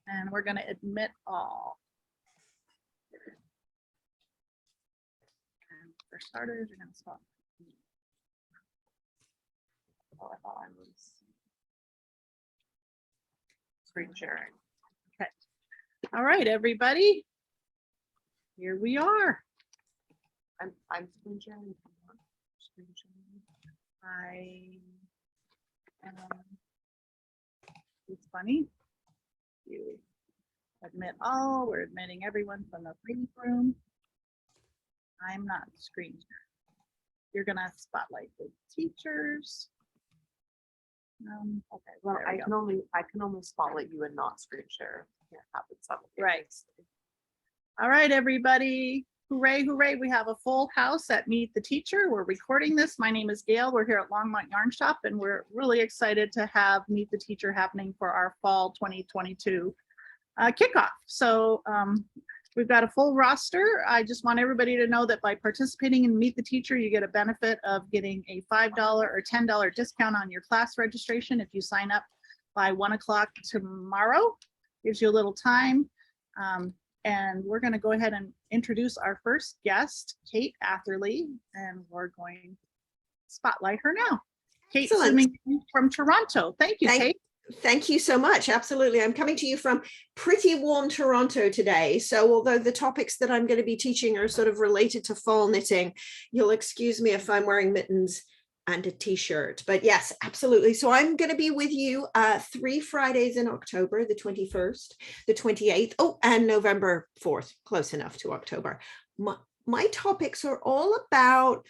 And we're going to admit all. And for starters, you're going to stop. Oh, I thought I was screen sharing. Okay. All right, everybody. Here we are. I'm screen sharing. It's funny. You admit all. We're admitting everyone from the reading room. I'm not screen sharing. You're gonna spotlight the teachers. Okay. Well, I can only spotlight you and not screen share. Can't happen simultaneously. Right. All right, everybody. Hooray, hooray. We have a full house at Meet the Teacher. We're recording this. My name is Gail. We're here at Longmont Yarn Shop, and we're really excited to have Meet the Teacher happening for our fall 2022 kickoff. So we've got a full roster. I just want everybody to know that by participating in Meet the Teacher, you get a benefit of getting a $5 or $10 discount on your class registration if you sign up by 1 o'clock tomorrow. Gives you a little time. And we're going to go ahead and introduce our first guest, Kate Atherley, and we're going to spotlight her now. Kate from Toronto. Thank you, Kate. Thank you so much. Absolutely. I'm coming to you from pretty warm Toronto today. So although the topics that I'm going to be teaching are sort of related to fall knitting, you'll excuse me if I'm wearing mittens and a t-shirt, but yes, absolutely. So I'm going to be with you 3 Fridays in October, the 21st, the 28th, and November 4th, close enough to October. My topics are all about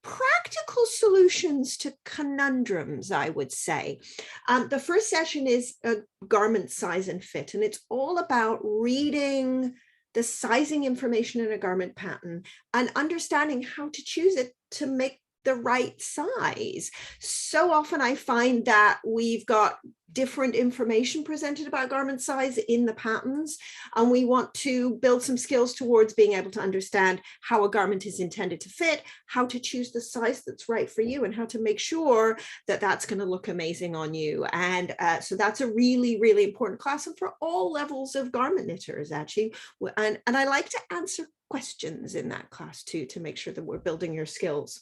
practical solutions to conundrums, I would say. The first session is a garment size and fit, and it's all about reading the sizing information in a garment pattern and understanding how to choose it to make the right size. So often I find that we've got different information presented about garment size in the patterns, and we want to build some skills towards being able to understand how a garment is intended to fit, how to choose the size that's right for you, and how to make sure that that's going to look amazing on you. And so that's a really, really important class, and for all levels of garment knitters, actually. And I like to answer questions in that class too, to make sure that we're building your skills.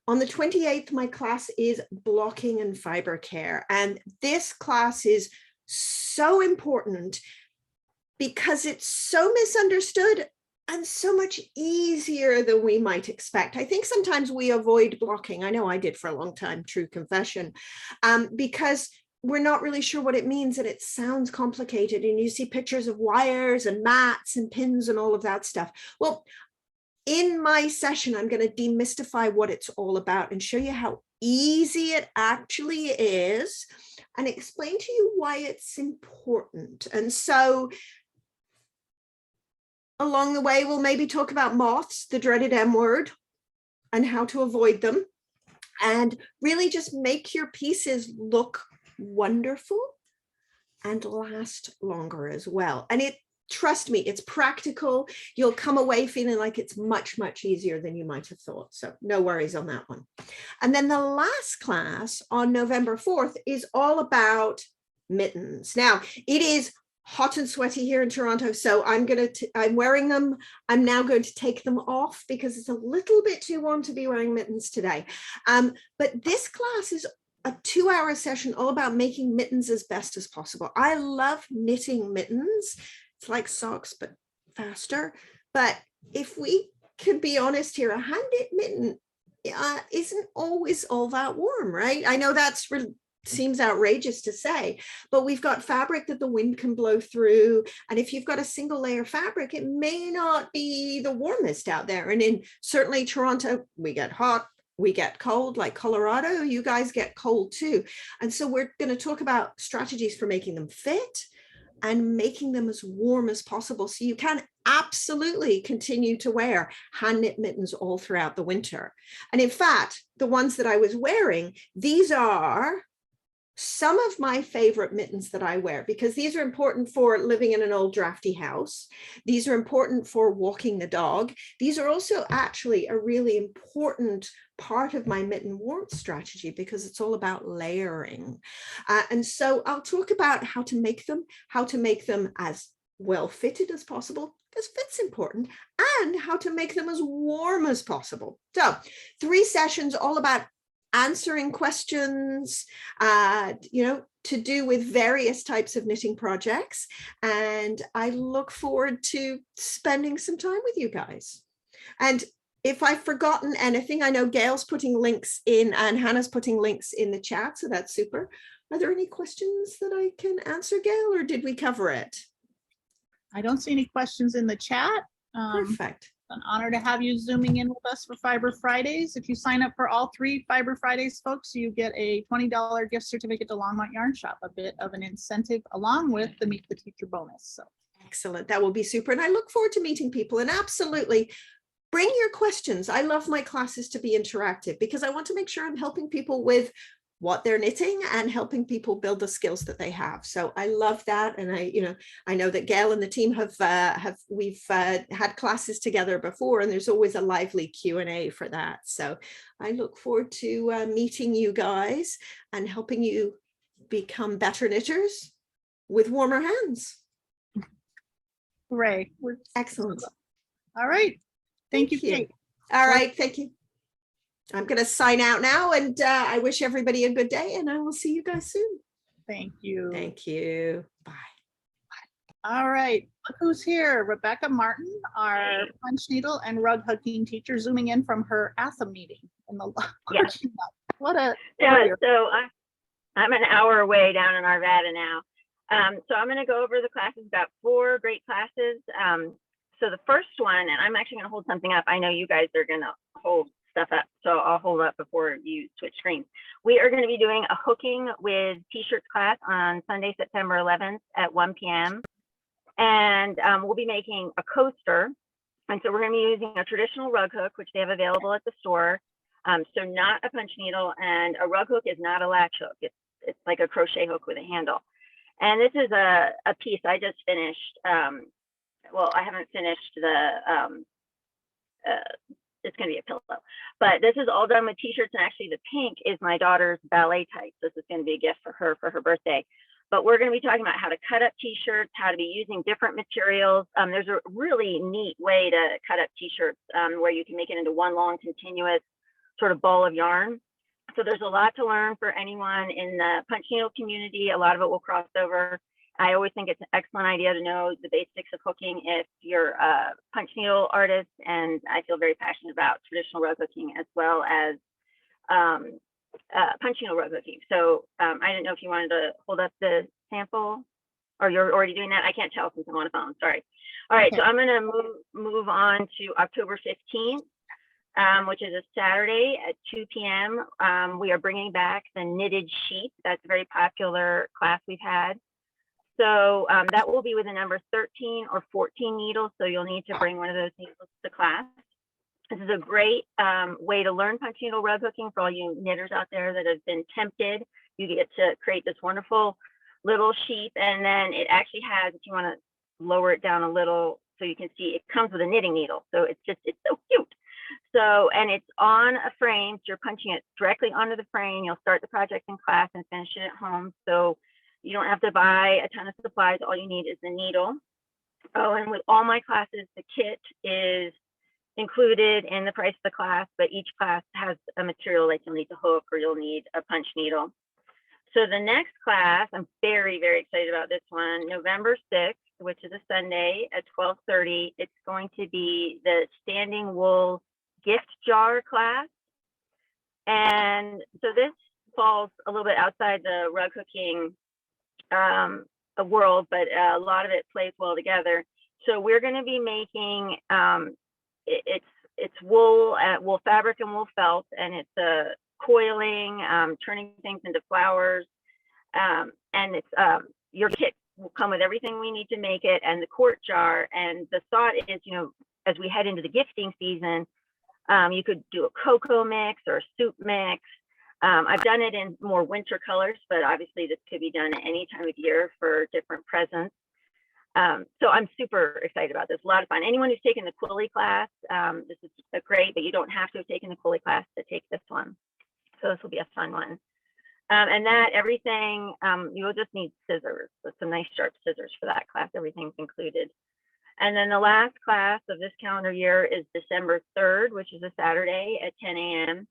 On the 28th, my class is blocking and fiber care. And this class is so important because it's so misunderstood and so much easier than we might expect. I think sometimes we avoid blocking. I know I did for a long time, true confession, because we're not really sure what it means and it sounds complicated. And you see pictures of wires and mats and pins and all of that stuff. Well, in my session, I'm going to demystify what it's all about and show you how easy it actually is and explain to you why it's important. And so along the way, we'll maybe talk about moths, the dreaded M word, and how to avoid them, and really just make your pieces look wonderful and last longer as well. And trust me, it's practical. You'll come away feeling like it's much, much easier than you might have thought. So no worries on that one. And then the last class on November 4th is all about mittens. Now, it is hot and sweaty here in Toronto, so I'm wearing them. I'm now going to take them off because it's a little bit too warm to be wearing mittens today. But this class is a 2-hour session all about making mittens as best as possible. I love knitting mittens. It's like socks, but faster. But if we can be honest here, a hand knit mitten isn't always all that warm, right? I know that's seems outrageous to say, but we've got fabric that the wind can blow through. And if you've got a single layer fabric, it may not be the warmest out there. And in certainly Toronto, we get hot, we get cold, like Colorado, you guys get cold too. And so we're going to talk about strategies for making them fit and making them as warm as possible so you can absolutely continue to wear hand knit mittens all throughout the winter. And in fact, the ones that I was wearing, these are some of my favorite mittens that I wear, because these are important for living in an old drafty house. These are important for walking the dog. These are also actually a really important part of my mitten warmth strategy because it's all about layering. And so I'll talk about how to make them as well fitted as possible, because fit's important, and how to make them as warm as possible. So 3 sessions all about answering questions, to do with various types of knitting projects. And I look forward to spending some time with you guys. And if I've forgotten anything, I know Gail's putting links in and Hannah's putting links in the chat, so that's super. Are there any questions that I can answer, Gail, or did we cover it? I don't see any questions in the chat. Perfect. An honor to have you zooming in with us for Fiber Fridays. If you sign up for all 3 Fiber Fridays, folks, you get a $20 gift certificate to Longmont Yarn Shop, a bit of an incentive along with the Meet the Teacher bonus. So excellent. That will be super. And I look forward to meeting people, and absolutely bring your questions. I love my classes to be interactive because I want to make sure I'm helping people with what they're knitting and helping people build the skills that they have. So I love that. And I know that Gail and the team we've had classes together before, and there's always a lively Q&A for that. So I look forward to meeting you guys and helping you become better knitters with warmer hands. hooray. Excellent. All right. Thank you, Kate. All right. Thank you. I'm going to sign out now, and I wish everybody a good day, and I will see you guys soon. Thank you. Thank you. Bye. All right. Look who's here. Rebecca Martin, our punch needle and rug hooking teacher, zooming in from her ASA meeting in the Yes. What a Yeah, so I'm an hour away down in Arvada now. So I'm going to go over the classes. We've got 4 great classes. So the first one, and I'm actually going to hold something up. I know you guys are going to hold stuff up, so I'll hold up before you switch screens. We are going to be doing a hooking with t-shirts class on Sunday, September 11th at 1 p.m. And we'll be making a coaster. And so we're going to be using a traditional rug hook, which they have available at the store. So not a punch needle, and a rug hook is not a latch hook. It's like a crochet hook with a handle. And this is a piece I just finished. Well, I haven't finished the, it's going to be a pillow, but this is all done with t-shirts. And actually the pink is my daughter's ballet tights. This is going to be a gift for her birthday. But we're going to be talking about how to cut up t-shirts, how to be using different materials. There's a really neat way to cut up t-shirts where you can make it into one long continuous sort of ball of yarn. So there's a lot to learn for anyone in the punch needle community. A lot of it will cross over. I always think it's an excellent idea to know the basics of hooking if you're a punch needle artist, and I feel very passionate about traditional rug hooking as well as punch needle rug hooking. So I didn't know if you wanted to hold up the sample, or you're already doing that. I can't tell since I'm on a phone, sorry. All right, okay. So I'm gonna move on to October 15th, which is a Saturday at 2 p.m. We are bringing back the knitted sheep. That's a very popular class we've had. So that will be with a number 13 or 14 needles. So you'll need to bring one of those needles to class. This is a great way to learn punch needle rug hooking for all you knitters out there that have been tempted. You get to create this wonderful little sheep, and then it actually has, if you want to lower it down a little so you can see, it comes with a knitting needle. So it's so cute. So, and it's on a frame, so you're punching it directly onto the frame. You'll start the project in class and finish it at home. So you don't have to buy a ton of supplies. All you need is the needle. Oh, and with all my classes, the kit is included in the price of the class, but each class has a material like you'll need to hook or you'll need a punch needle. So the next class, I'm very, very excited about this one, November 6th, which is a Sunday at 12:30. It's going to be the standing wool gift jar class. And so this falls a little bit outside the rug hooking world, but a lot of it plays well together. So we're going to be making it's wool fabric and wool felt, and it's coiling, turning things into flowers, and it's your kit will come with everything we need to make it, and the quart jar. And the thought is, as we head into the gifting season, you could do a cocoa mix or a soup mix. I've done it in more winter colors, but obviously this could be done at any time of year for different presents. So I'm super excited about this. A lot of fun. Anyone who's taken the Quilly class, this is great, but you don't have to have taken the Quilly class to take this one. So this will be a fun one. And that everything, you'll just need scissors, so some nice sharp scissors for that class. Everything's included. And then the last class of this calendar year is December 3rd, which is a Saturday at 10 a.m.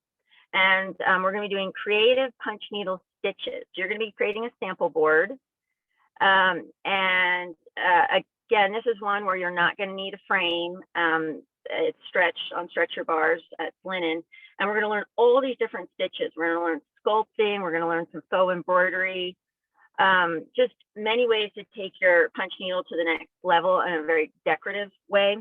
And we're going to be doing creative punch needle stitches. You're going to be creating a sample board. Again, this is one where you're not going to need a frame. It's stretched on stretcher bars at Flynn. And we're going to learn all these different stitches. We're going to learn sculpting. We're going to learn some faux embroidery. Just many ways to take your punch needle to the next level in a very decorative way.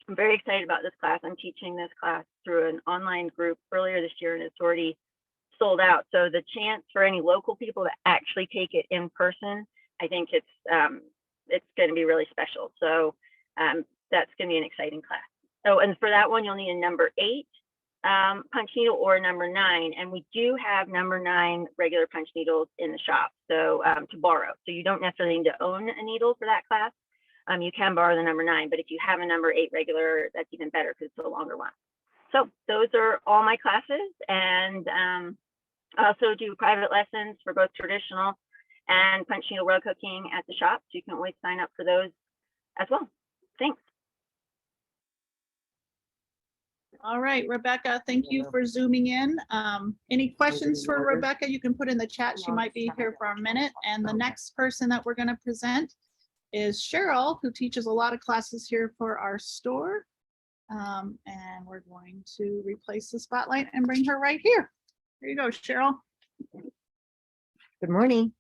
I'm very excited about this class. I'm teaching this class through an online group earlier this year, and it's already sold out. So the chance for any local people to actually take it in person, I think it's going to be really special. So that's going to be an exciting class. Oh, and for that one, you'll need a number 8 punch needle or a number 9. And we do have number 9 regular punch needles in the shop, so to borrow. So you don't necessarily need to own a needle for that class. You can borrow the number 9, but if you have a number 8 regular, that's even better because it's a longer one. So those are all my classes, and I also do private lessons for both traditional and punch needle row cooking at the shop. So you can always sign up for those as well. Thanks. All right, Rebecca, thank you for zooming in. Any questions for Rebecca? You can put in the chat. She might be here for a minute. And the next person that we're going to present is Cheryl, who teaches a lot of classes here for our store. And we're going to replace the spotlight and bring her right here. Here you go, Cheryl. Good morning.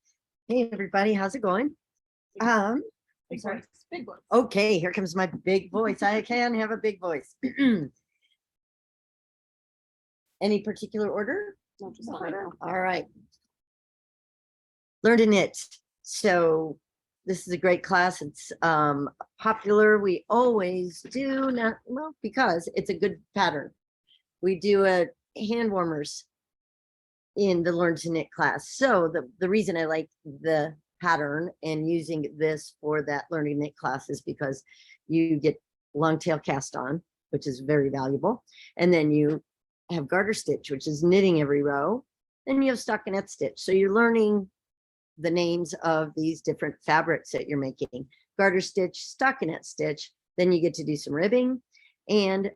Hey, everybody. How's it going? Big voice, big voice. Okay, here comes my big voice. I can have a big voice. Any particular order? No, just order. All right. Learn to knit. So this is a great class. It's popular. We always do not, well, because it's a good pattern. We do a hand warmers in the Learn to Knit class. So the reason I like the pattern and using this for that learning knit class is because you get long tail cast on, which is very valuable. And then you have garter stitch, which is knitting every row. Then you have stockinette stitch. So you're learning the names of these different fabrics that you're making. Garter stitch, stockinette stitch. Then you get to do some ribbing and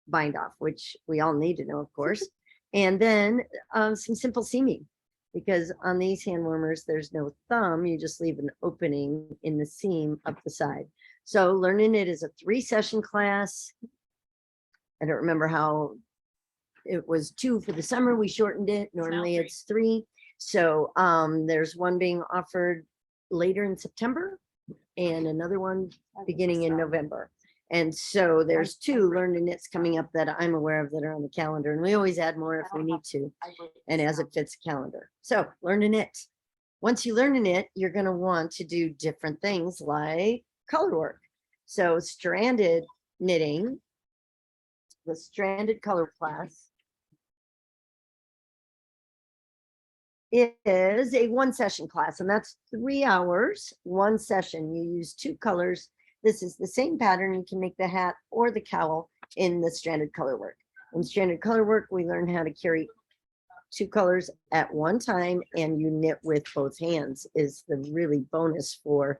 bind off, which we all need to know, of course. And then some simple seaming, because on these hand warmers, there's no thumb. You just leave an opening in the seam up the side. So learning it is a 3-session class. I don't remember how it was 2 for the summer. We shortened it. Normally it's 3. So there's one being offered later in September and another one beginning in November. And so there's 2 Learn to Knits coming up that I'm aware of that are on the calendar. And we always add more if we need to, and as it fits the calendar. So Learn to Knit. Once you learn to knit, you're going to want to do different things like color work. So stranded knitting, the stranded color class, is a 1-session class, and that's 3 hours, 1 session. You use 2 colors. This is the same pattern. You can make the hat or the cowl in the stranded color work. In stranded color work, we learn how to carry 2 colors at one time, and you knit with both hands is the really bonus for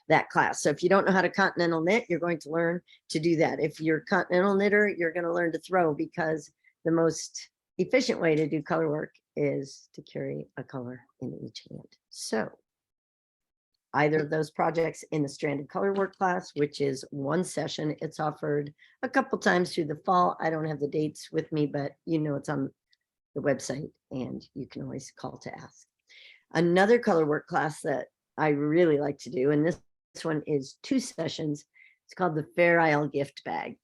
that class. So if you don't know how to continental knit, you're going to learn to do that. If you're a continental knitter, you're going to learn to throw, because the most efficient way to do color work is to carry a color in each hand. So either of those projects in the stranded color work class, which is 1 session, it's offered a couple times through the fall. I don't have the dates with me, but you know it's on the website and you can always call to ask. Another color work class that I really like to do, and this one is 2 sessions, it's called the Fair Isle gift bag.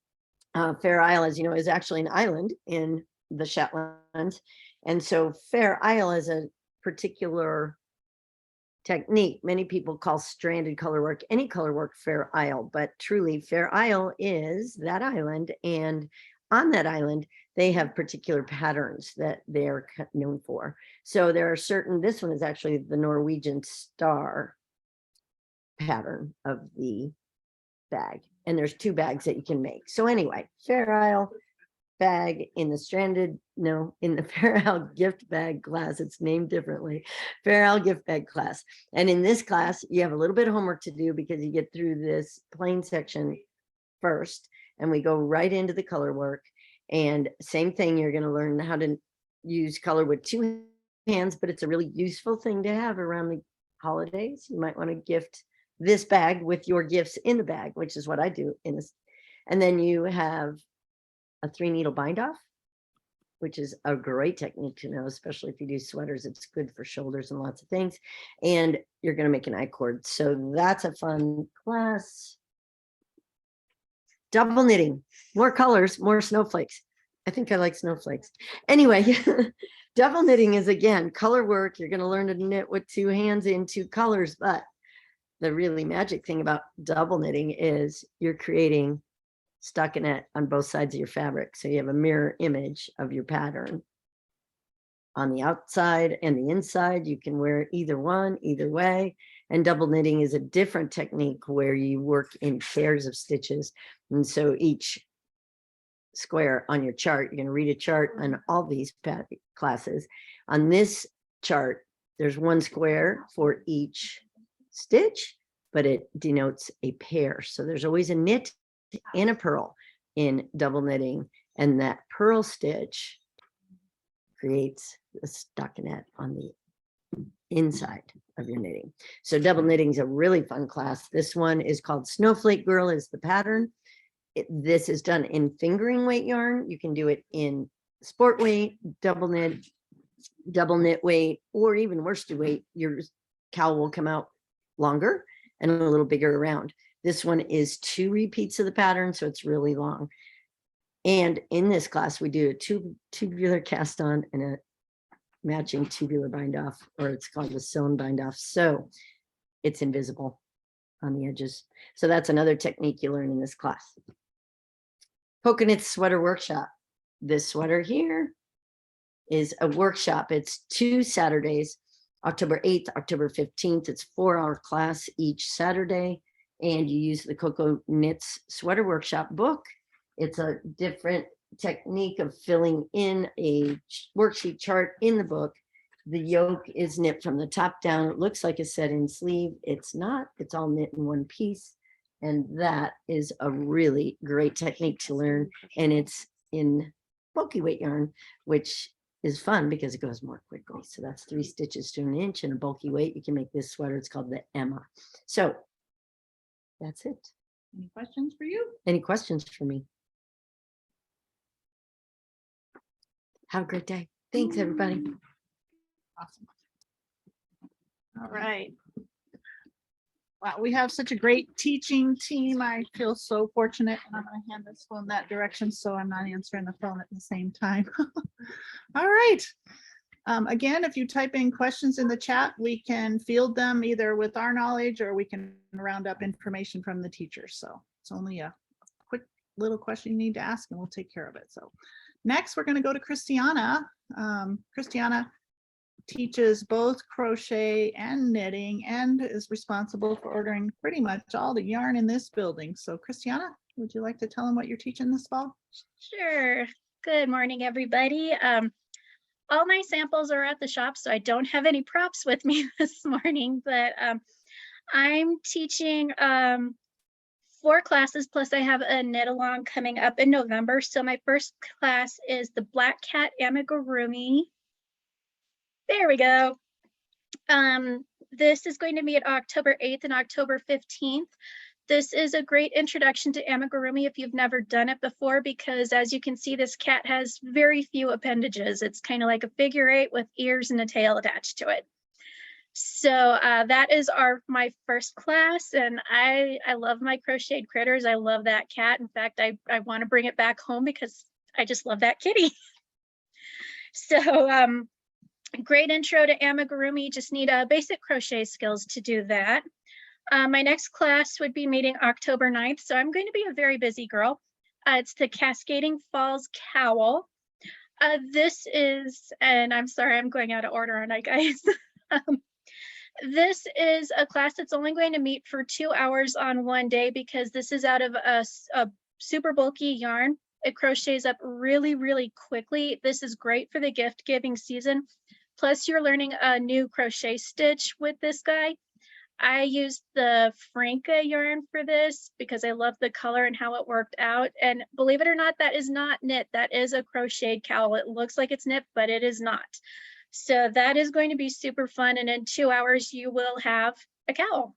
Fair Isle, as you know, is actually an island in the Shetlands. And so Fair Isle is a particular technique. Many people call stranded color work, any color work, Fair Isle, but truly Fair Isle is that island. And on that island, they have particular patterns that they're known for. So there are certain, this one is actually the Norwegian star pattern of the bag. And there's 2 bags that you can make. So anyway, Fair Isle bag in the in the Fair Isle gift bag class, it's named differently, Fair Isle gift bag class. And in this class, you have a little bit of homework to do because you get through this plain section first, and we go right into the color work. And same thing, you're going to learn how to use color with 2 hands, but it's a really useful thing to have around the holidays. You might want to gift this bag with your gifts in the bag, which is what I do in this. And then you have a 3-needle bind off, which is a great technique to know, especially if you do sweaters. It's good for shoulders and lots of things. And you're going to make an I-cord. So that's a fun class. Double knitting, more colors, more snowflakes. I think I like snowflakes. Anyway, double knitting is, again, color work. You're going to learn to knit with 2 hands in 2 colors. But the really magic thing about double knitting is you're creating stockinette on both sides of your fabric. So you have a mirror image of your pattern on the outside and the inside. You can wear either one, either way. And double knitting is a different technique where you work in pairs of stitches. And so each square on your chart, you're going to read a chart on all these classes. On this chart, there's 1 square for each stitch, but it denotes a pair. So there's always a knit and a purl in double knitting, and that purl stitch creates the stockinette on the inside of your knitting. So double knitting is a really fun class. This one is called Snowflake Girl is the pattern. This is done in fingering weight yarn. You can do it in sport weight, double knit weight, or even worsted weight. Your cowl will come out longer and a little bigger around. This one is 2 repeats of the pattern, so it's really long. And in this class, we do a tubular cast on and a matching tubular bind off, or it's called the sewn bind off. So it's invisible on the edges. So that's another technique you learn in this class. Polka Knit Sweater Workshop. This sweater here is a workshop. It's 2 Saturdays, October 8th, October 15th. It's 4-hour class each Saturday. And you use the Coco Knits Sweater Workshop book. It's a different technique of filling in a worksheet chart in the book. The yoke is knit from the top down. It looks like a set-in sleeve. It's not. It's all knit in one piece. And that is a really great technique to learn. And it's in bulky weight yarn, which is fun because it goes more quickly. So that's 3 stitches to 1 inch and a bulky weight. You can make this sweater. It's called the Emma. So that's it. Any questions for you? Any questions for me? Have a great day. Thanks, everybody. Awesome. All right. Wow, we have such a great teaching team. I feel so fortunate. And I'm going to hand this phone that direction so I'm not answering the phone at the same time. All right. Again, if you type in questions in the chat, we can field them either with our knowledge or we can round up information from the teachers. So it's only a quick little question you need to ask and we'll take care of it. So next, we're going to go to Christiana. Christiana teaches both crochet and knitting and is responsible for ordering pretty much all the yarn in this building. So Christiana, would you like to tell them what you're teaching this fall? Sure. Good morning, everybody. All my samples are at the shop, so I don't have any props with me this morning, but I'm teaching 4 classes, plus I have a knit along coming up in November. So my first class is the Black Cat Amigurumi. There we go. This is going to be at October 8th and October 15th. This is a great introduction to amigurumi if you've never done it before, because as you can see, this cat has very few appendages. It's kind of like a figure 8 with ears and a tail attached to it. So that is my first class, and I love my crocheted critters. I love that cat. In fact, I want to bring it back home because I just love that kitty. So great intro to amigurumi. Just need basic crochet skills to do that. My next class would be meeting October 9th, so I'm going to be a very busy girl. It's the Cascading Falls Cowl. This is, and I'm sorry, I'm going out of order, aren't I, guys? This is a class that's only going to meet for 2 hours on one day because this is out of a super bulky yarn. It crochets up really, really quickly. This is great for the gift giving season. Plus, you're learning a new crochet stitch with this guy. I used the Franca yarn for this because I love the color and how it worked out. And believe it or not, that is not knit. That is a crocheted cowl. It looks like it's knit, but it is not. So that is going to be super fun. And in 2 hours, you will have a cowl.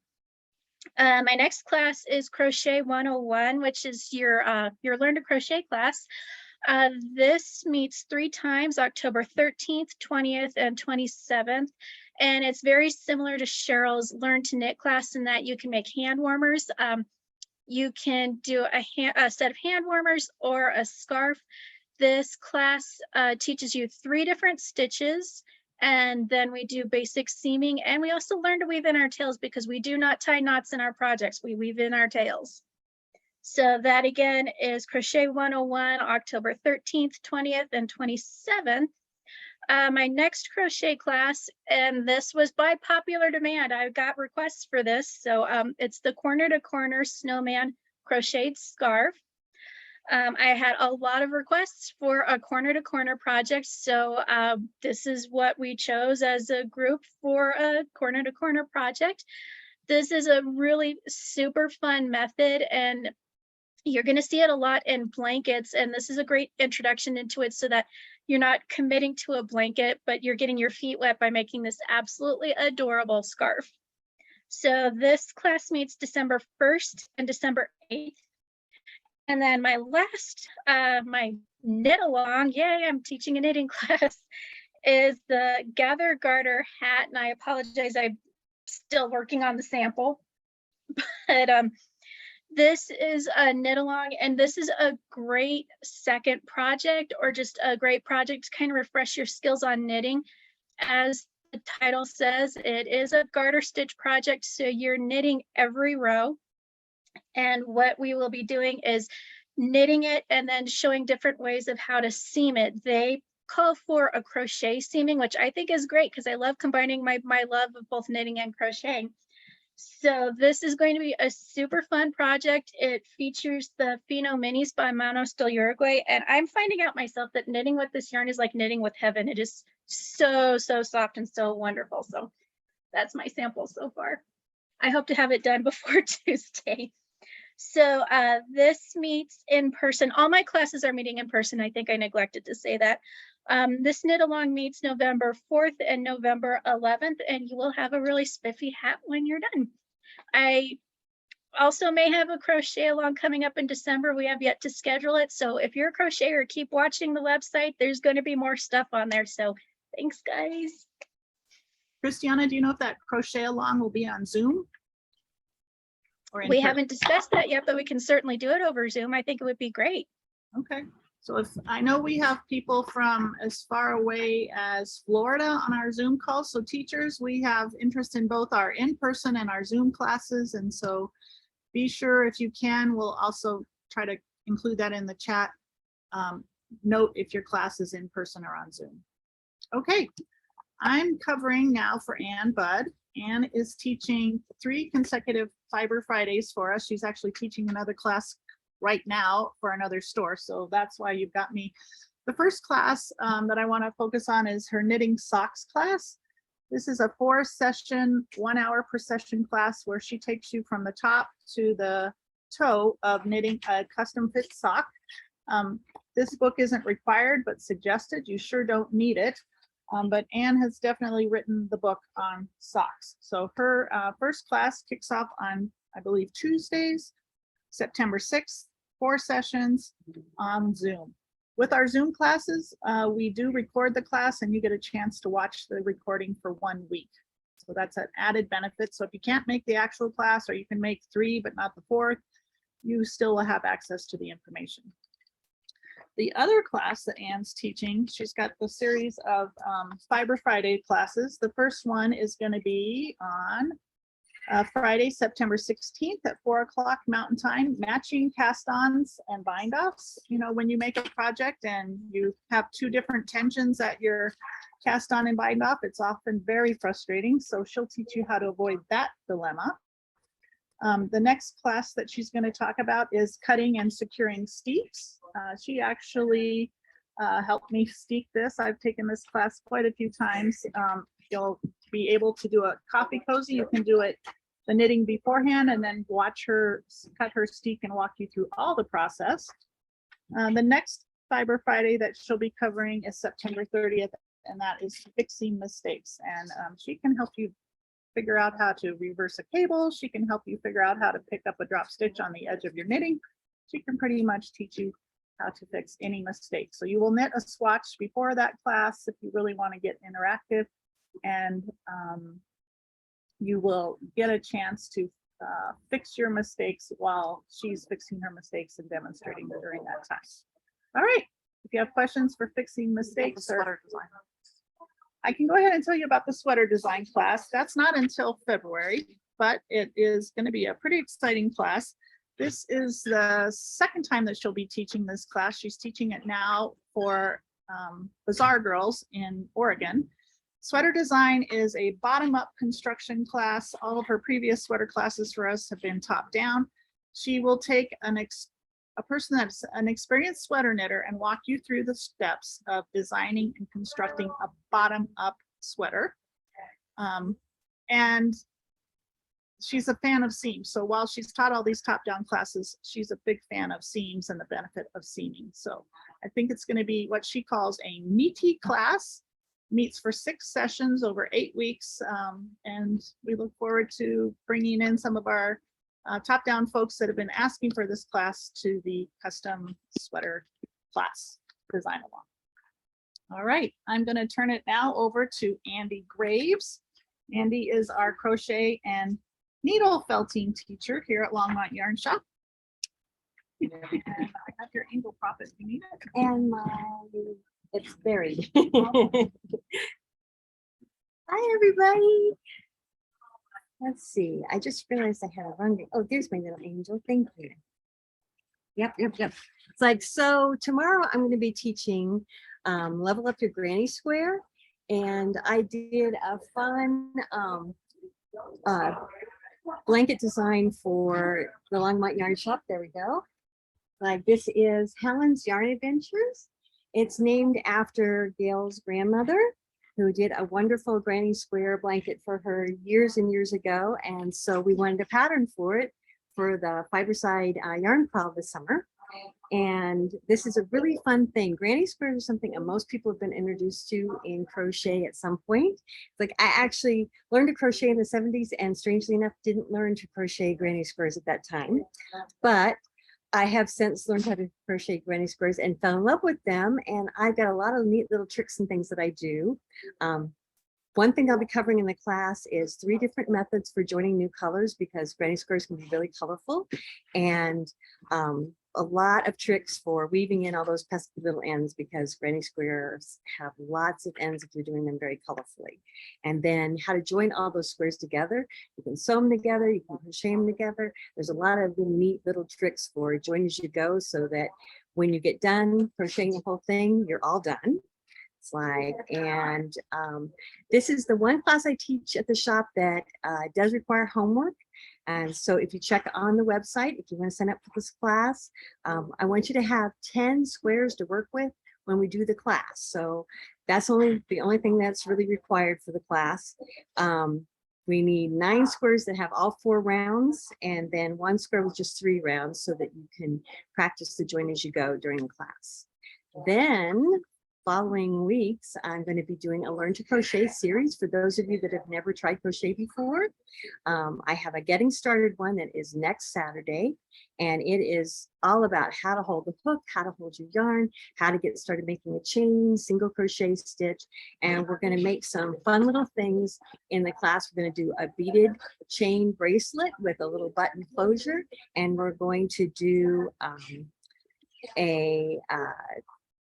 My next class is Crochet 101, which is your Learn to Crochet class. This meets 3 times, October 13th, 20th, and 27th. And it's very similar to Cheryl's Learn to Knit class in that you can make hand warmers. You can do a set of hand warmers or a scarf. This class teaches you 3 different stitches, and then we do basic seaming, and we also learn to weave in our tails because we do not tie knots in our projects. We weave in our tails. So that again is Crochet 101, October 13th, 20th, and 27th. My next crochet class, and this was by popular demand. I got requests for this. So it's the Corner to Corner Snowman Crocheted Scarf. I had a lot of requests for a corner to corner project. So this is what we chose as a group for a corner to corner project. This is a really super fun method, and you're going to see it a lot in blankets. And this is a great introduction into it so that you're not committing to a blanket, but you're getting your feet wet by making this absolutely adorable scarf. So this class meets December 1st and December 8th. And then my last, my knit along, yay, I'm teaching a knitting class, is the Garter Hat. And I apologize, I'm still working on the sample. But this is a knit along, and this is a great second project or just a great project to kind of refresh your skills on knitting. As the title says, it is a garter stitch project, so you're knitting every row. And what we will be doing is knitting it and then showing different ways of how to seam it. They call for a crochet seaming, which I think is great because I love combining my love of both knitting and crocheting. So this is going to be a super fun project. It features the Fino Minis by Manos del Uruguay. And I'm finding out myself that knitting with this yarn is like knitting with heaven. It is so, so soft and so wonderful. So that's my sample so far. I hope to have it done before Tuesday. So this meets in person. All my classes are meeting in person. I think I neglected to say that. This knit along meets November 4th and November 11th, and you will have a really spiffy hat when you're done. I also may have a crochet along coming up in December. We have yet to schedule it. So if you're a crocheter, keep watching the website. There's going to be more stuff on there. So thanks, guys. Christiana, do you know if that crochet along will be on Zoom? Or in We person? haven't discussed that yet, but we can certainly do it over Zoom. I think it would be great. Okay. So if I know we have people from as far away as Florida on our Zoom calls. So teachers, we have interest in both our in-person and our Zoom classes. And so be sure if you can, we'll also try to include that in the chat. Note if your class is in person or on Zoom. Okay, I'm covering now for Ann Budd. Ann is teaching 3 consecutive Fiber Fridays for us. She's actually teaching another class right now for another store. So that's why you've got me. The first class that I want to focus on is her knitting socks class. This is a 4-session, 1 hour per session class where she takes you from the top to the toe of knitting a custom fit sock. This book isn't required, but suggested. You sure don't need it. But Anne has definitely written the book on socks. So her first class kicks off on, I believe, Tuesdays, September 6th, 4 sessions on Zoom. With our Zoom classes, we do record the class and you get a chance to watch the recording for 1 week. So that's an added benefit. So if you can't make the actual class, or you can make 3 but not the 4th, you still will have access to the information. The other class that Anne's teaching, she's got the series of Fiber Friday classes. The first one is going to be on Friday, September 16th at 4 o'clock Mountain Time, matching cast-ons and bind-offs. You know, when you make a project and you have two different tensions at your cast-on and bind-off, it's often very frustrating. So she'll teach you how to avoid that dilemma. The next class that she's going to talk about is cutting and securing steeps. She actually helped me steep this. I've taken this class quite a few times. You'll be able to do a coffee cozy. You can do it the knitting beforehand and then watch her cut her steek and walk you through all the process. The next Fiber Friday that she'll be covering is September 30th, and that is fixing mistakes. And she can help you figure out how to reverse a cable. She can help you figure out how to pick up a drop stitch on the edge of your knitting. She can pretty much teach you how to fix any mistake. So you will knit a swatch before that class if you really want to get interactive, and you will get a chance to fix your mistakes while she's fixing her mistakes and demonstrating during that time. All right, if you have questions for fixing mistakes or I can go ahead and tell you about the sweater design class. That's not until February, but it is going to be a pretty exciting class. This is the second time that she'll be teaching this class. She's teaching it now for Bazaar Girls in Oregon. Sweater design is a bottom-up construction class. All of her previous sweater classes for us have been top-down. She will take a person that's an experienced sweater knitter and walk you through the steps of designing and constructing a bottom-up sweater. And she's a fan of seams. So while she's taught all these top-down classes, she's a big fan of seams and the benefit of seaming. So I think it's going to be what she calls a meaty class. Meets for 6 sessions over 8 weeks. And we look forward to bringing in some of our top-down folks that have been asking for this class to the custom sweater class design along. All right, I'm going to turn it now over to Andy Graves. Andy is our crochet and needle felting teacher here at Longmont Yarn Shop. And I have your angle prop if you need it. And it's buried. Hi, everybody. Let's see. I just realized I had a run. Oh, there's my little angel. Thank you. Yep. It's like, so tomorrow I'm going to be teaching Level Up Your Granny Square. And I did a fun blanket design for the Longmont Yarn Shop. There we go. Like, this is Helen's Yarn Adventures. It's named after Gail's grandmother, who did a wonderful granny square blanket for her years and years ago. And so we wanted a pattern for it for the Fiberside yarn crawl this summer. And this is a really fun thing. Granny squares are something that most people have been introduced to in crochet at some point. Like, I actually learned to crochet in the 70s and strangely enough, didn't learn to crochet granny squares at that time. But I have since learned how to crochet granny squares and fell in love with them. And I've got a lot of neat little tricks and things that I do. One thing I'll be covering in the class is 3 different methods for joining new colors, because granny squares can be really colorful, and a lot of tricks for weaving in all those pesky little ends, because granny squares have lots of ends if you're doing them very colorfully. And then how to join all those squares together. You can sew them together, you can crochet them together. There's a lot of neat little tricks for join as you go, so that when you get done crocheting the whole thing, you're all done. It's like, and this is the one class I teach at the shop that does require homework. And so if you check on the website, if you want to sign up for this class, I want you to have 10 squares to work with when we do the class. So that's the only thing that's really required for the class. We need 9 squares that have all 4 rounds, and then 1 square with just 3 rounds, so that you can practice the join as you go during the class. Then following weeks, I'm going to be doing a Learn to Crochet series for those of you that have never tried crochet before. I have a getting started one that is next Saturday, and it is all about how to hold the hook, how to hold your yarn, how to get started making a chain, single crochet stitch, and we're going to make some fun little things in the class. We're going to do a beaded chain bracelet with a little button closure, and we're going to do a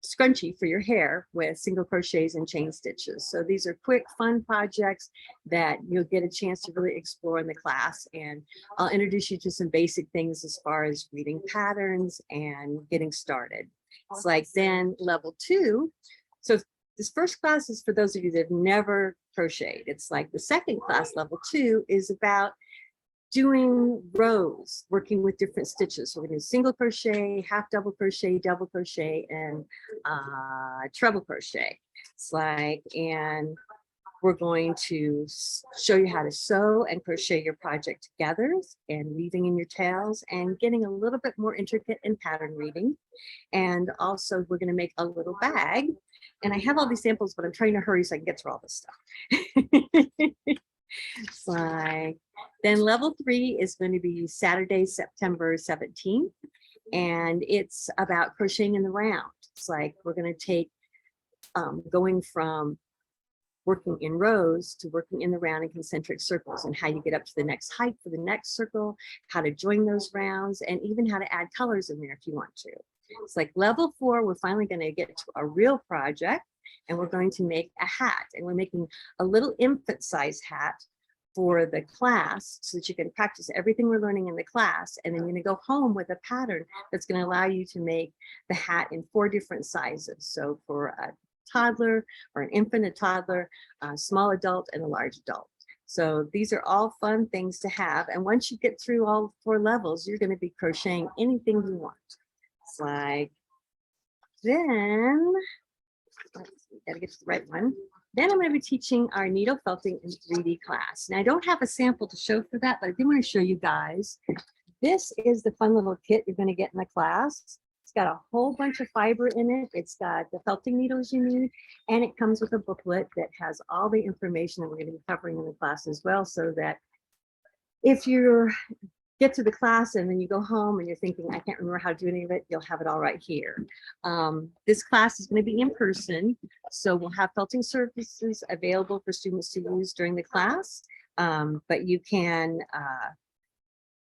scrunchie for your hair with single crochets and chain stitches. So these are quick, fun projects that you'll get a chance to really explore in the class. And I'll introduce you to some basic things as far as reading patterns and getting started. It's like then level 2. So this first class is for those of you that have never crocheted. It's like the second class, level 2, is about doing rows, working with different stitches. So we're going to do single crochet, half double crochet, and treble crochet. It's like, and we're going to show you how to sew and crochet your project together, and weaving in your tails and getting a little bit more intricate in pattern reading. And also we're going to make a little bag. And I have all these samples, but I'm trying to hurry so I can get through all this stuff. It's like, then level 3 is going to be Saturday, September 17th. And it's about crocheting in the round. It's like, we're going to take going from working in rows to working in the round in concentric circles, and how you get up to the next height for the next circle, how to join those rounds, and even how to add colors in there if you want to. It's like level 4, we're finally going to get to a real project, and we're going to make a hat, and we're making a little infant size hat for the class so that you can practice everything we're learning in the class. And then you're going to go home with a pattern that's going to allow you to make the hat in 4 different sizes. So for a toddler or an infant, a toddler, a small adult, and a large adult. So these are all fun things to have. And once you get through all 4 levels, you're going to be crocheting anything you want. It's like, then, gotta get to the right one. Then I'm going to be teaching our needle felting in 3D class. Now I don't have a sample to show for that, but I do want to show you guys. This is the fun little kit you're going to get in the class. It's got a whole bunch of fiber in it. It's got the felting needles you need, and it comes with a booklet that has all the information that we're going to be covering in the class as well, so that if you get to the class and then you go home and you're thinking, I can't remember how to do any of it, you'll have it all right here. This class is going to be in person, so we'll have felting surfaces available for students to use during the class, but you can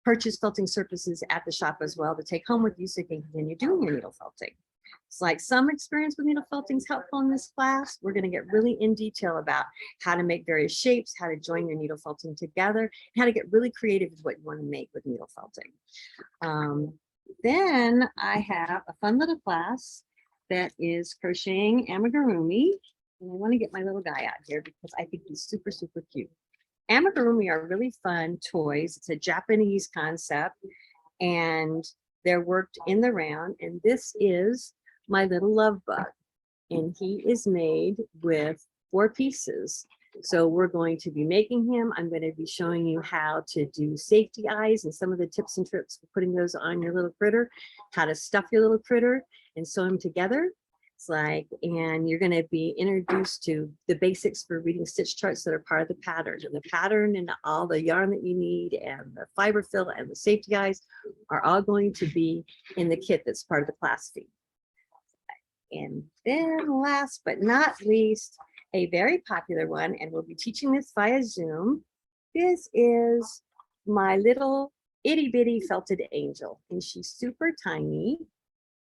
purchase felting surfaces at the shop as well to take home with you so you can continue doing your needle felting. It's like some experience with needle felting is helpful in this class. We're going to get really in detail about how to make various shapes, how to join your needle felting together, and how to get really creative with what you want to make with needle felting. Then I have a fun little class that is Crocheting Amigurumi. And I want to get my little guy out here because I think he's super, super cute. Amigurumi are really fun toys. It's a Japanese concept, and they're worked in the round. And this is my little love bug, and he is made with 4 pieces. So we're going to be making him. I'm going to be showing you how to do safety eyes and some of the tips and tricks for putting those on your little critter, how to stuff your little critter and sew them together. It's like, and you're going to be introduced to the basics for reading stitch charts that are part of the pattern, and the pattern and all the yarn that you need and the fiber fill and the safety eyes are all going to be in the kit that's part of the class fee. And then last but not least, a very popular one, and we'll be teaching this via Zoom. This is my little itty bitty felted angel, and she's super tiny.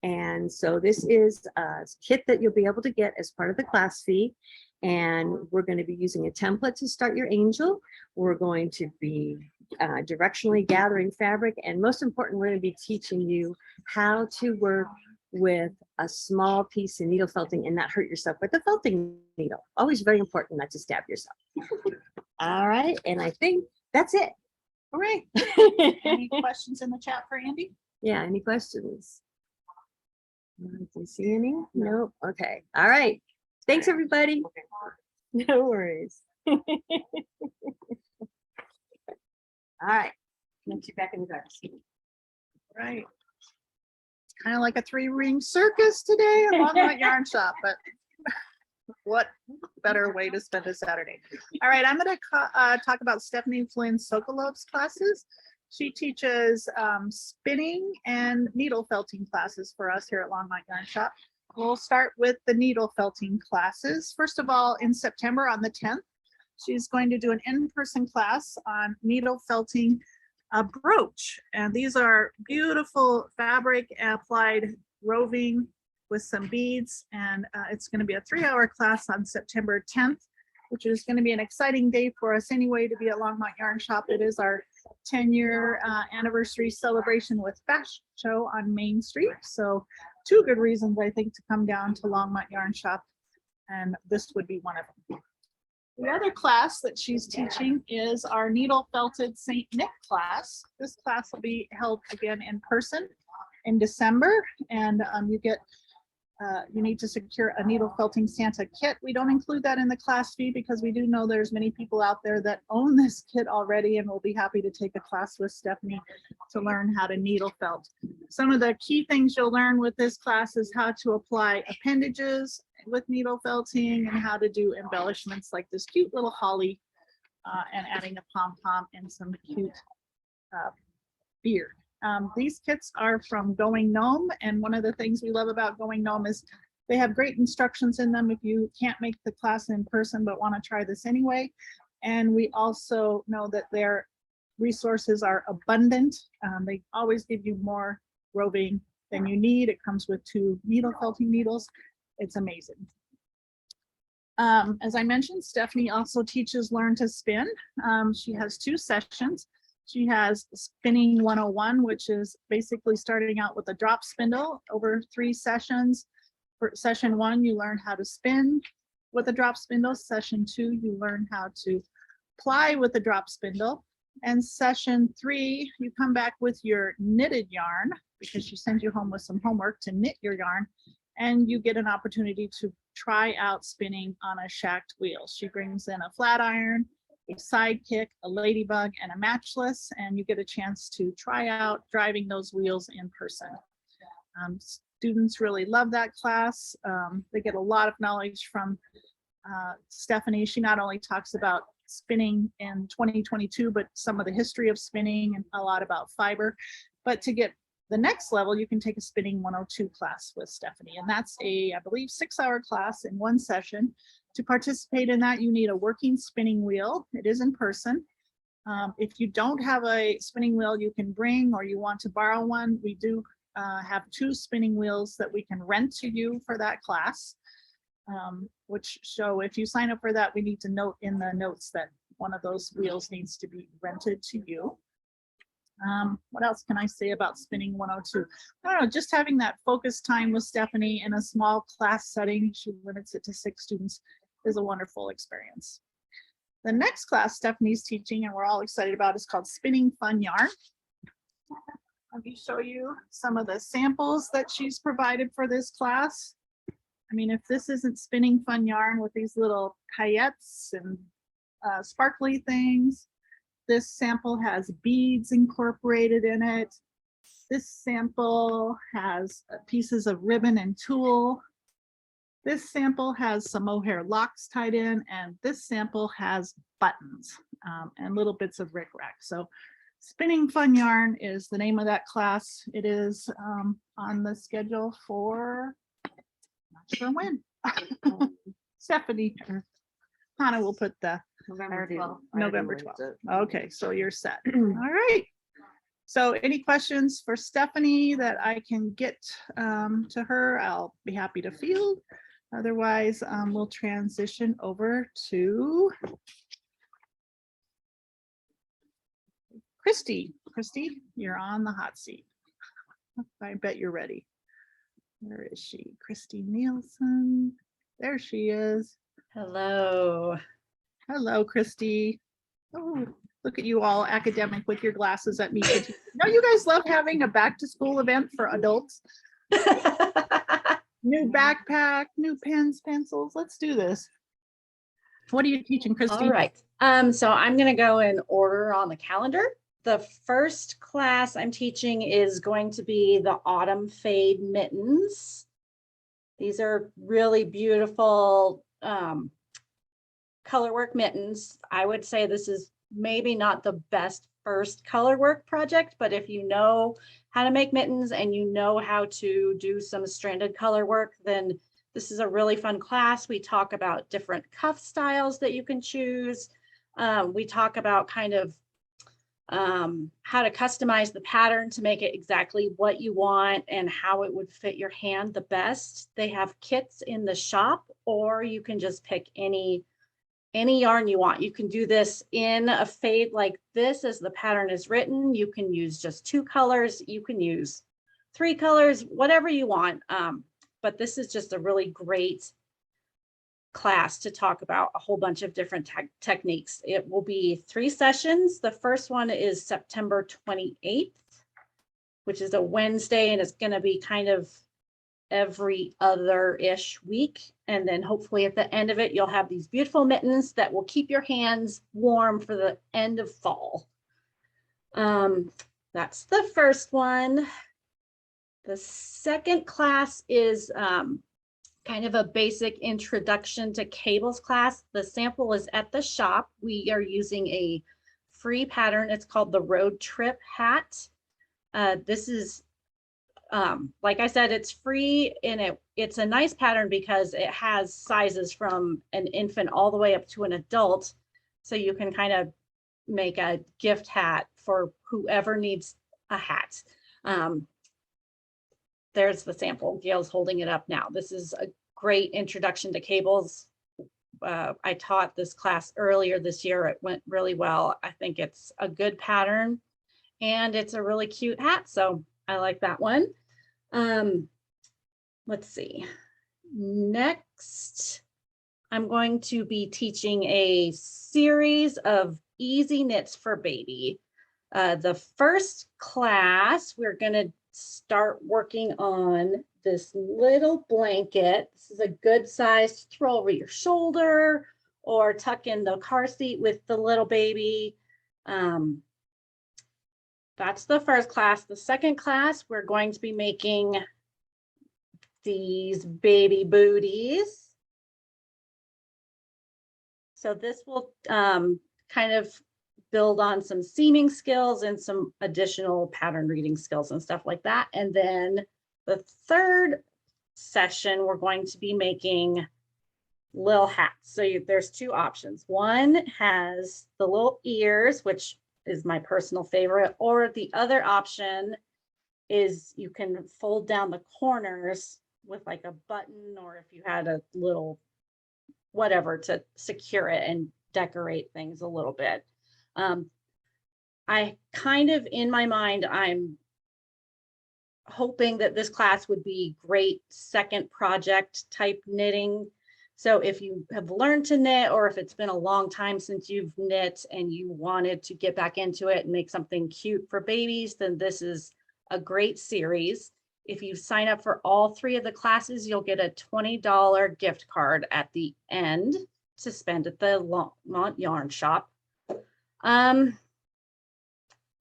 And so this is a kit that you'll be able to get as part of the class fee. And we're going to be using a template to start your angel. We're going to be directionally gathering fabric. And most important, we're going to be teaching you how to work with a small piece of needle felting and not hurt yourself with the felting needle. Always very important not to stab yourself. All right. And I think that's it. All right. Any questions in the chat for Andy? Yeah. Any questions? Do you see any? No. Okay. All right. Thanks, everybody. No worries. All right. Get you back in the dark. Right. Kind of like a 3-ring circus today along my yarn shop, but what better way to spend a Saturday? All right, I'm going to talk about Stephanie Flynn's Sokoloves classes. She teaches spinning and needle felting classes for us here at Longmont Yarn Shop. We'll start with the needle felting classes. First of all, in September on the 10th, she's going to do an in-person class on needle felting a brooch. And these are beautiful fabric applied roving with some beads, and it's going to be a 3-hour class on September 10th, which is going to be an exciting day for us anyway to be at Longmont Yarn Shop. It is our 10-year anniversary celebration with Fashion Show on Main Street. So 2 good reasons, I think, to come down to Longmont Yarn Shop, and this would be one of them. The other class that she's teaching is our needle felted Saint Nick class. This class will be held again in person in December, and you need to secure a needle felting Santa kit. We don't include that in the class fee because we do know there's many people out there that own this kit already, and we'll be happy to take a class with Stephanie to learn how to needle felt. Some of the key things you'll learn with this class is how to apply appendages with needle felting and how to do embellishments like this cute little holly and adding a pom-pom and some cute beard. These kits are from Going Gnome, and one of the things we love about Going Gnome is they have great instructions in them if you can't make the class in person but want to try this anyway. And we also know that their resources are abundant. They always give you more roving than you need. It comes with 2 needle felting needles. It's amazing. As I mentioned, Stephanie also teaches Learn to Spin. She has 2 sessions. She has Spinning 101, which is basically starting out with a drop spindle over 3 sessions. For session 1, you learn how to spin with a drop spindle. Session 2, you learn how to ply with a drop spindle. And session 3, you come back with your knitted yarn because she sends you home with some homework to knit your yarn, and you get an opportunity to try out spinning on a shacked wheel. She brings in a flat iron, a sidekick, a ladybug, and a matchless, and you get a chance to try out driving those wheels in person. Students really love that class. They get a lot of knowledge from Stephanie. She not only talks about spinning in 2022, but some of the history of spinning and a lot about fiber. But to get the next level, you can take a Spinning 102 class with Stephanie, and that's I believe, 6-hour class in 1 session. To participate in that, you need a working spinning wheel. It is in person. If you don't have a spinning wheel you can bring, or you want to borrow one, we do have 2 spinning wheels that we can rent to you for that class, which show if you sign up for that, we need to note in the notes that one of those wheels needs to be rented to you. What else can I say about Spinning 102? I don't know, just having that focused time with Stephanie in a small class setting, she limits it to 6 students, is a wonderful experience. The next class Stephanie's teaching, and we're all excited about, is called Spinning Fun Yarn. Let me show you some of the samples that she's provided for this class. I mean, if this isn't spinning fun yarn with these little paillettes and sparkly things. This sample has beads incorporated in it. This sample has pieces of ribbon and tulle. This sample has some mohair locks tied in, and this sample has buttons and little bits of rickrack. So Spinning Fun Yarn is the name of that class. It is on the schedule for, not sure when. Stephanie or Hannah will put the November 12th. November 12th. Okay, so you're set. All right. So any questions for Stephanie that I can get to her, I'll be happy to field. Otherwise, we'll transition over to Christy. Christy, you're on the hot seat. I bet you're ready. Where is she? Christy Nielsen. There she is. Hello. Hello, Christy. Oh, look at you all academic with your glasses at me. No, you guys love having a back to school event for adults. New backpack, new pens, pencils. Let's do this. What are you teaching, Christy? All right. So I'm going to go in order on the calendar. The first class I'm teaching is going to be the Autumn Fade Mittens. These are really beautiful colorwork mittens. I would say this is maybe not the best first colorwork project, but if you know how to make mittens and you know how to do some stranded color work, then this is a really fun class. We talk about different cuff styles that you can choose. We talk about kind of how to customize the pattern to make it exactly what you want and how it would fit your hand the best. They have kits in the shop, or you can just pick any yarn you want. You can do this in a fade like this as the pattern is written. You can use just 2 colors. You can use 3 colors, whatever you want. But this is just a really great class to talk about a whole bunch of different techniques. It will be 3 sessions. The first one is September 28th, which is a Wednesday, and it's going to be kind of every other-ish week. And then hopefully at the end of it, you'll have these beautiful mittens that will keep your hands warm for the end of fall. That's the first one. The second class is kind of a basic introduction to cables class. The sample is at the shop. We are using a free pattern. It's called the Road Trip Hat. This is, like I said, it's free, and it's a nice pattern because it has sizes from an infant all the way up to an adult. So you can kind of make a gift hat for whoever needs a hat. There's the sample. Gail's holding it up now. This is a great introduction to cables. I taught this class earlier this year. It went really well. I think it's a good pattern, and it's a really cute hat. So I like that one. Let's see. Next, I'm going to be teaching a series of easy knits for baby. The first class, we're going to start working on this little blanket. This is a good size to throw over your shoulder or tuck in the car seat with the little baby. That's the first class. The second class, we're going to be making these baby booties. So this will kind of build on some seaming skills and some additional pattern reading skills and stuff like that. And then the third session, we're going to be making little hats. So there's 2 options. One has the little ears, which is my personal favorite, or the other option is you can fold down the corners with like a button, or if you had a little whatever to secure it and decorate things a little bit. I kind of, in my mind, I'm hoping that this class would be great second project type knitting. So if you have learned to knit, or if it's been a long time since you've knit and you wanted to get back into it and make something cute for babies, then this is a great series. If you sign up for all 3 of the classes, you'll get a $20 gift card at the end to spend at the Longmont Yarn Shop. And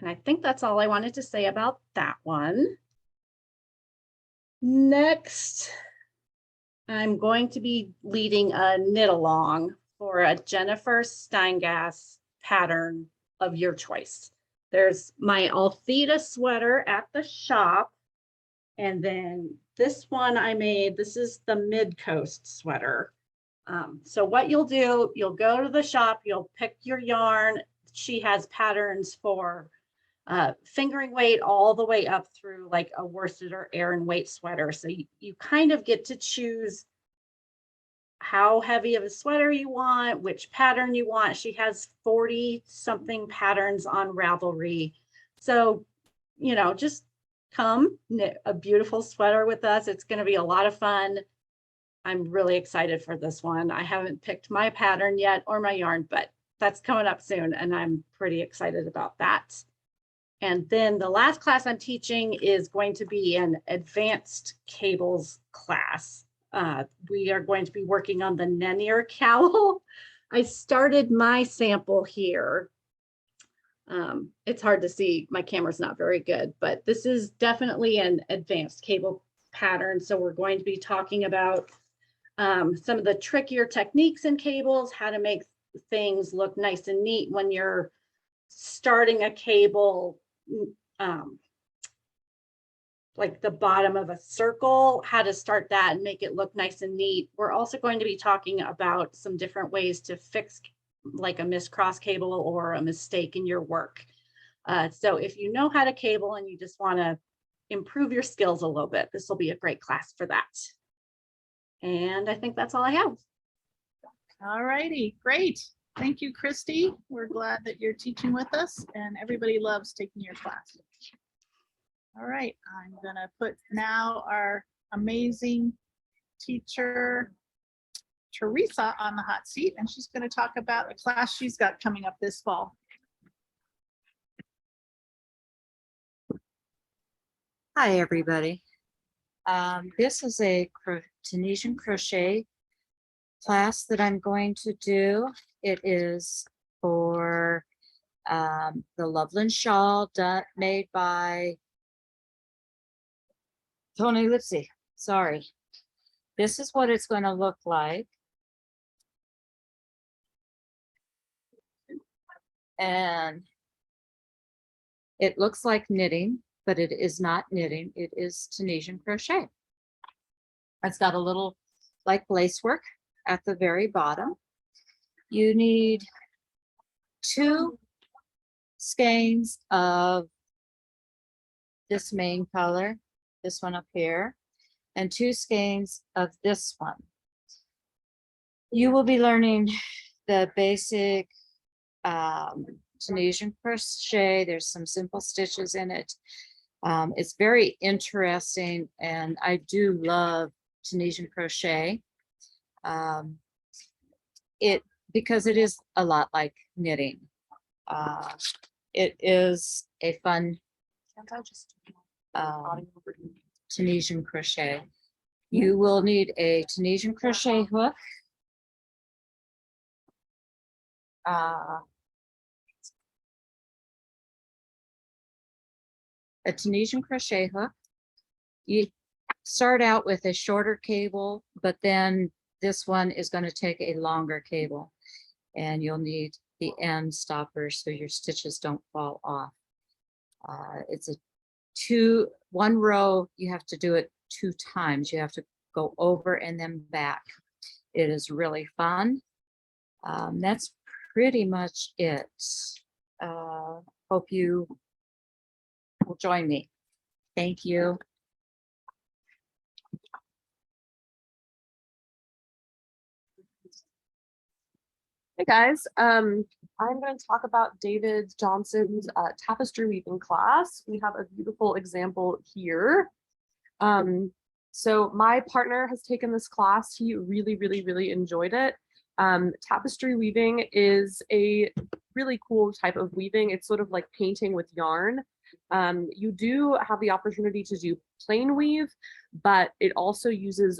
I think that's all I wanted to say about that one. Next, I'm going to be leading a knit along for a Jennifer Steingass pattern of your choice. There's my Althea sweater at the shop. And then this one I made, this is the Mid-Coast sweater. So what you'll do, you'll go to the shop, you'll pick your yarn. She has patterns for fingering weight all the way up through like a worsted or Aran weight sweater. So you kind of get to choose how heavy of a sweater you want, which pattern you want. She has 40 something patterns on Ravelry. So, you know, just come knit a beautiful sweater with us. It's going to be a lot of fun. I'm really excited for this one. I haven't picked my pattern yet or my yarn, but that's coming up soon, and I'm pretty excited about that. And then the last class I'm teaching is going to be an advanced cables class. We are going to be working on the Nennier cowl. I started my sample here. It's hard to see, my camera's not very good, but this is definitely an advanced cable pattern. So we're going to be talking about some of the trickier techniques in cables, how to make things look nice and neat when you're starting a cable, like the bottom of a circle, how to start that and make it look nice and neat. We're also going to be talking about some different ways to fix like a missed cross cable or a mistake in your work. So if you know how to cable and you just want to improve your skills a little bit, this will be a great class for that. And I think that's all I have. All righty, great. Thank you, Christy. We're glad that you're teaching with us and everybody loves taking your class. All right, I'm gonna put now our amazing teacher, Teresa, on the hot seat, and she's gonna talk about the class she's got coming up this fall. Hi, everybody. This is a Tunisian crochet class that I'm going to do. It is for the Loveland Shawl made by Tony Lipsy. Sorry. This is what it's going to look like. And it looks like knitting, but it is not knitting. It is Tunisian crochet. It's got a little like lace work at the very bottom. You need 2 skeins of this main color, this one up here, and 2 skeins of this one. You will be learning the basic Tunisian crochet. There's some simple stitches in it. It's very interesting, and I do love Tunisian crochet. Because it is a lot like knitting. It is a fun Tunisian crochet. You will need a Tunisian crochet hook. A Tunisian crochet hook. You start out with a shorter cable, but then this one is going to take a longer cable, and you'll need the end stoppers so your stitches don't fall off. It's a 1 row. You have to do it 2 times. You have to go over and then back. It is really fun. That's pretty much it. Hope you will join me. Thank you. Hey guys, I'm going to talk about David Johnson's tapestry weaving class. We have a beautiful example here. So my partner has taken this class. He really enjoyed it. Tapestry weaving is a really cool type of weaving. It's sort of like painting with yarn. You do have the opportunity to do plain weave, but it also uses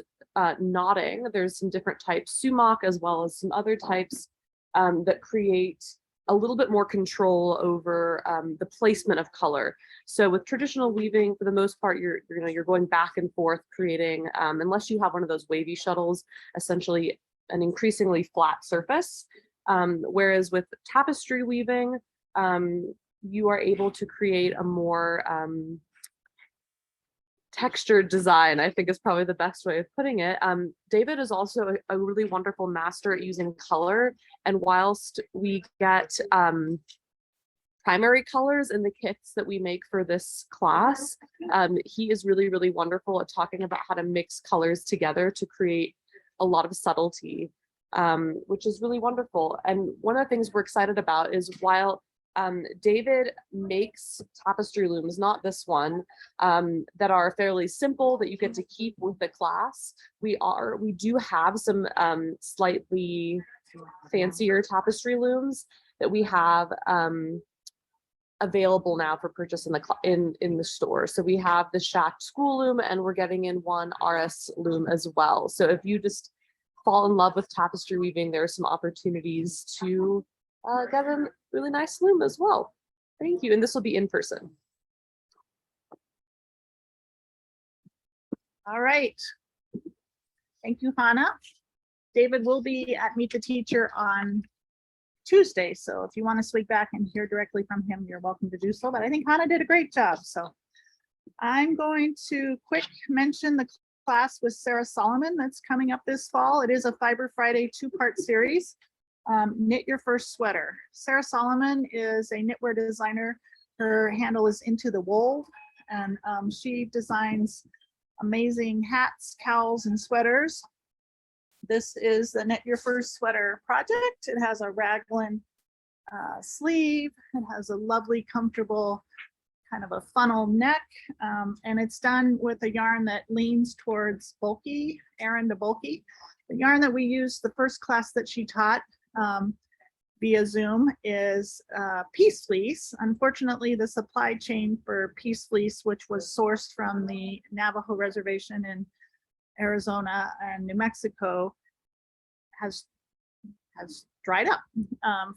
knotting. There's some different types, sumac, as well as some other types that create a little bit more control over the placement of color. So with traditional weaving, for the most part, you're going back and forth creating, unless you have one of those wavy shuttles, essentially an increasingly flat surface. Whereas with tapestry weaving, you are able to create a more textured design, I think is probably the best way of putting it. David is also a really wonderful master at using color. And whilst we get primary colors in the kits that we make for this class, he is really wonderful at talking about how to mix colors together to create a lot of subtlety, which is really wonderful. And one of the things we're excited about is while David makes tapestry looms, not this one, that are fairly simple that you get to keep with the class. We do have some slightly fancier tapestry looms that we have available now for purchase in the store. So we have the Shack school loom, and we're getting in one RS loom as well. So if you just fall in love with tapestry weaving, there are some opportunities to get a really nice loom as well. Thank you. And this will be in person. All right. Thank you, Hannah. David will be at Meet the Teacher on Tuesday. So if you want to swing back and hear directly from him, you're welcome to do so. But I think Hannah did a great job. So I'm going to quick mention the class with Sarah Solomon that's coming up this fall. It is a Fiber Friday 2-part series. Knit Your First Sweater. Sarah Solomon is a knitwear designer. Her handle is Into the Wool, and she designs amazing hats, cowls, and sweaters. This is the Knit Your First Sweater project. It has a raglan sleeve. It has a lovely, comfortable kind of a funnel neck, and it's done with a yarn that leans towards bulky, Aran to bulky. The yarn that we used the first class that she taught via Zoom is Peace Fleece. Unfortunately, the supply chain for Peace Fleece, which was sourced from the Navajo Reservation in Arizona and New Mexico, has dried up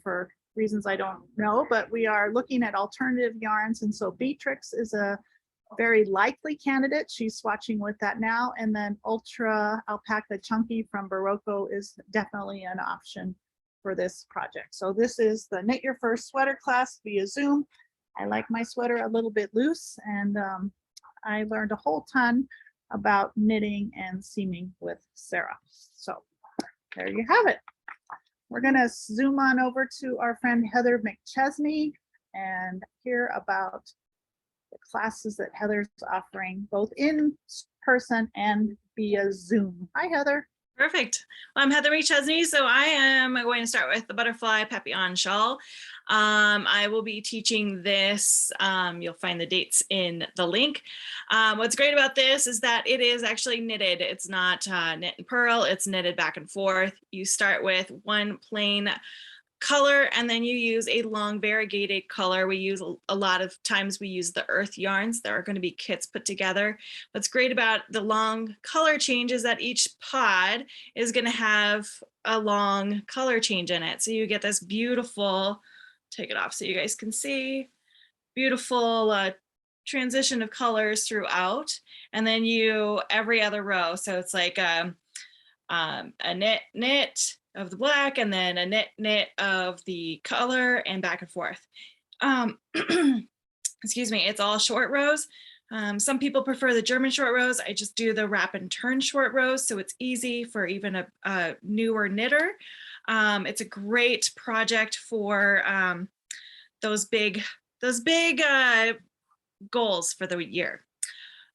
for reasons I don't know, but we are looking at alternative yarns. And so Beatrix is a very likely candidate. She's swatching with that now. And then Ultra Alpaca Chunky from Barocco is definitely an option for this project. So this is the Knit Your First Sweater class via Zoom. I like my sweater a little bit loose, and I learned a whole ton about knitting and seaming with Sarah. So there you have it. We're going to zoom on over to our friend Heather McChesney and hear about the classes that Heather's offering, both in person and via Zoom. Hi, Heather. Perfect. Well, I'm Heather McChesney. So I am going to start with the Butterfly Papillon Shawl. I will be teaching this. You'll find the dates in the link. What's great about this is that it is actually knitted. It's not knit and purl. It's knitted back and forth. You start with one plain color, and then you use a long variegated color. We use a lot of times we use the earth yarns. There are going to be kits put together. What's great about the long color change is that each pod is going to have a long color change in it. So you get this beautiful, take it off so you guys can see, beautiful transition of colors throughout. And then you, every other row. So it's like a knit of the black, and then a knit of the color, and back and forth. Excuse me, it's all short rows. Some people prefer the German short rows. I just do the wrap and turn short rows, so it's easy for even a newer knitter. It's a great project for those big goals for the year.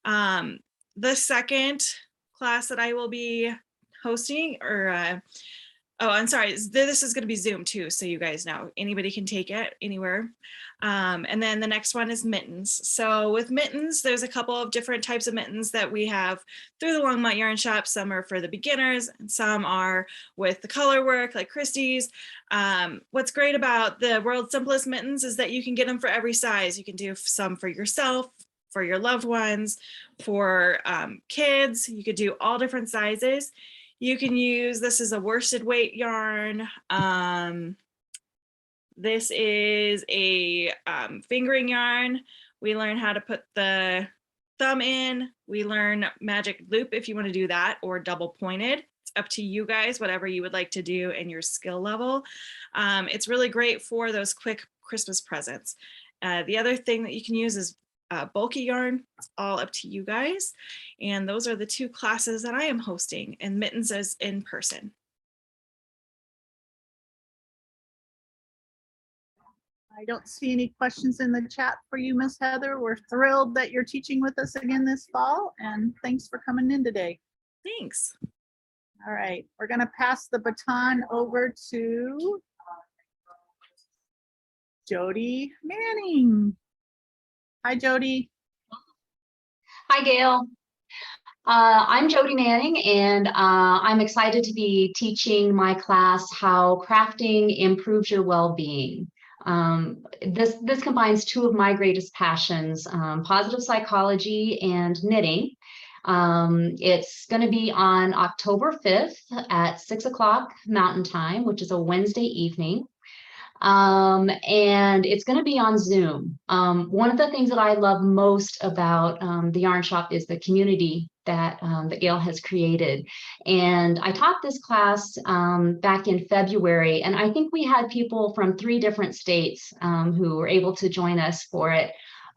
The second class that I will be hosting, or oh, I'm sorry, this is going to be Zoom too, so you guys know anybody can take it anywhere. And then the next one is Mittens. So with Mittens, there's a couple of different types of mittens that we have through the Longmont Yarn Shop. Some are for the beginners, and some are with the color work like Christie's. What's great about the World's Simplest Mittens is that you can get them for every size. You can do some for yourself, for your loved ones, for kids. You could do all different sizes. You can use, this is a worsted weight yarn. This is a fingering yarn. We learn how to put the thumb in. We learn magic loop if you want to do that, or double pointed. It's up to you guys, whatever you would like to do and your skill level. It's really great for those quick Christmas presents. The other thing that you can use is bulky yarn. It's all up to you guys. And those are the two classes that I am hosting, and Mittens is in person. I don't see any questions in the chat for you, Miss Heather. We're thrilled that you're teaching with us again this fall, and thanks for coming in today. Thanks. All right, we're going to pass the baton over to Jody Manning. Hi, Jody. Hi, Gail. I'm Jody Manning, and I'm excited to be teaching my class how crafting improves your well-being. This combines two of my greatest passions, positive psychology and knitting. It's going to be on October 5th at 6 o'clock Mountain Time, which is a Wednesday evening. And it's going to be on Zoom. One of the things that I love most about the Yarn Shop is the community that Gail has created. And I taught this class back in February, and I think we had people from 3 different states who were able to join us for it.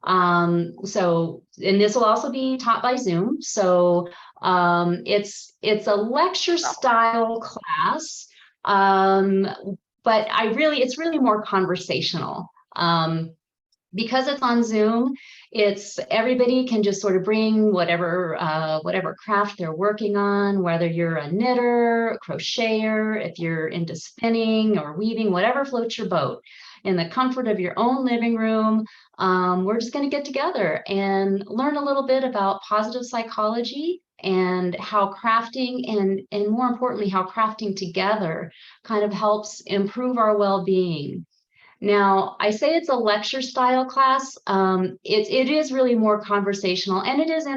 And this will also be taught by Zoom. So it's a lecture style class. But it's really more conversational. Because it's on Zoom, it's everybody can just sort of bring whatever whatever craft they're working on, whether you're a knitter, a crocheter, if you're into spinning or weaving, whatever floats your boat. In the comfort of your own living room, we're just going to get together and learn a little bit about positive psychology and how crafting and more importantly, how crafting together kind of helps improve our well-being. Now, I say it's a lecture style class. It is really more conversational, and it is